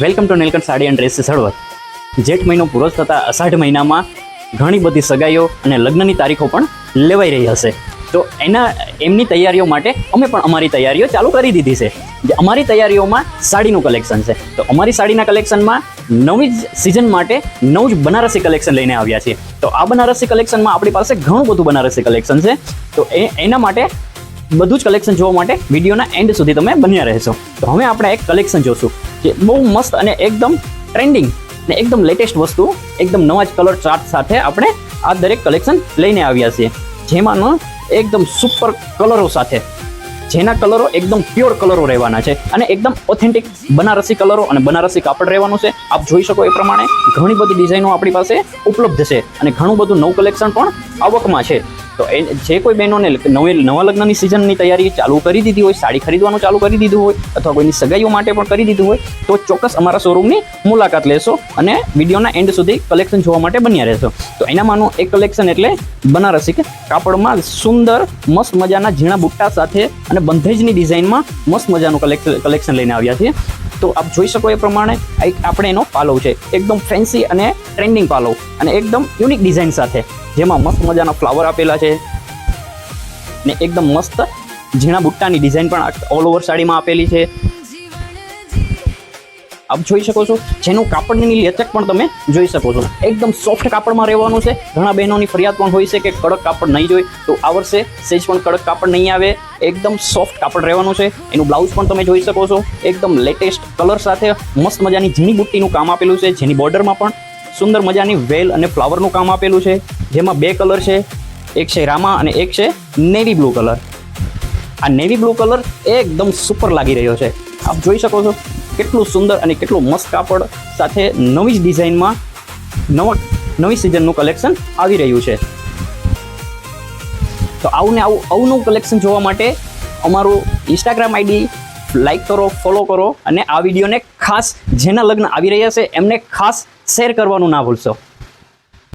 Welcome to Neelkanth sari and dresses Halvad. જેઠ મહિનો પૂરો થતાં અષાઢ મહિનામાં ઘણી બધી સગાઈઓ અને લગ્નની તારીખો પણ લેવાઈ રહી હશે. તો એમની તૈયારીઓ માટે અમે પણ અમારી તૈયારીઓ ચાલુ કરી દીધી છે. જે અમારી તૈયારીઓમાં સાડીનું કલેક્શન છે. તો અમારી સાડીના કલેક્શનમાં નવી જ સિઝન માટે નવું જ બનારસી કલેક્શન લઈને આવ્યા છીએ. તો આ બનારસી કલેક્શનમાં આપણી પાસે ઘણું બધું બનારસી કલેક્શન છે. તો એના માટે બધું જ કલેક્શન જોવા માટે વિડીયોના એન્ડ સુધી તમે બન્યા રહેશો. તો હવે આપણે એક કલેક્શન જોશું જે બહુ મસ્ત અને એકદમ ટ્રેન્ડિંગ અને એકદમ લેટેસ્ટ વસ્તુ, એકદમ નવા જ કલર ચાર્ટ સાથે આપણે આ દરેક કલેક્શન લઈને આવ્યા છીએ. જેમાંનો એકદમ સુપર કલરો સાથે, જેના કલરો એકદમ પ્યોર કલરો રહેવાના છે અને એકદમ ઓથેન્ટિક બનારસી કલરો અને બનારસી કાપડ રહેવાનું છે. આપ જોઈ શકો એ પ્રમાણે ઘણી બધી ડિઝાઇનો આપણી પાસે ઉપલબ્ધ છે અને ઘણું બધું નવું કલેક્શન પણ આવકમાં છે. તો જે કોઈ બહેનોને નવા લગ્નની સિઝનની તૈયારી ચાલુ કરી દીધી હોય, સાડી ખરીદવાનું ચાલુ કરી દીધું હોય અથવા કોઈની સગાઈઓ માટે પણ કરી દીધું હોય તો ચોક્કસ અમારા શોરૂમની મુલાકાત લેશો અને વિડીયોના એન્ડ સુધી કલેક્શન જોવા માટે બન્યા રહેશો. તો એનામાંનું એક કલેક્શન એટલે બનારસી કાપડમાં સુંદર મસ્ત મજાના ઝીણા બુટ્ટા સાથે અને બંધેજની ડિઝાઇનમાં મસ્ત મજાનું કલેક્શન લઈને આવ્યા છીએ. તો આપ જોઈ શકો એ પ્રમાણે આપણે એનો પાલવ છે એકદમ ફેન્સી અને ટ્રેન્ડિંગ પાલવ અને એકદમ યુનિક ડિઝાઇન સાથે, જેમાં મસ્ત મજાના ફ્લાવર આપેલા છે ને એકદમ મસ્ત ઝીણા બુટ્ટાની ડિઝાઇન પણ ઓલ ઓવર સાડીમાં આપેલી છે. આપ જોઈ શકો છો જેનું કાપડની લચક પણ તમે જોઈ શકો છો. એકદમ સોફ્ટ કાપડમાં રહેવાનું છે. ઘણા બહેનોની ફરિયાદ પણ હોય છે કે કડક કાપડ નહીં જોઈ, તો આ વર્ષે સેજ પણ કડક કાપડ નહીં આવે, એકદમ સોફ્ટ કાપડ રહેવાનું છે. એનું બ્લાઉઝ પણ તમે જોઈ શકો છો એકદમ લેટેસ્ટ કલર સાથે મસ્ત મજાની ઝીણી બુટ્ટીનું કામ આપેલું છે, જેની બોર્ડરમાં પણ સુંદર મજાની વેલ અને ફ્લાવરનું કામ આપેલું છે. જેમાં બે કલર છે, એક છે રામા અને એક છે નેવી બ્લુ કલર. આ નેવી બ્લુ કલર એકદમ સુપર લાગી રહ્યો છે. આપ જોઈ શકો છો કેટલું સુંદર અને કેટલું મસ્ત કાપડ સાથે નવી જ ડિઝાઇનમાં નવી સિઝનનું કલેક્શન આવી રહ્યું છે. તો આવું અવનવું કલેક્શન જોવા માટે અમારું ઇન્સ્ટાગ્રામ આઈડી લાઈક કરો, ફોલો કરો અને આ વિડીયોને ખાસ જેના લગ્ન આવી રહ્યા છે એમને ખાસ શેર કરવાનું ના ભૂલશો.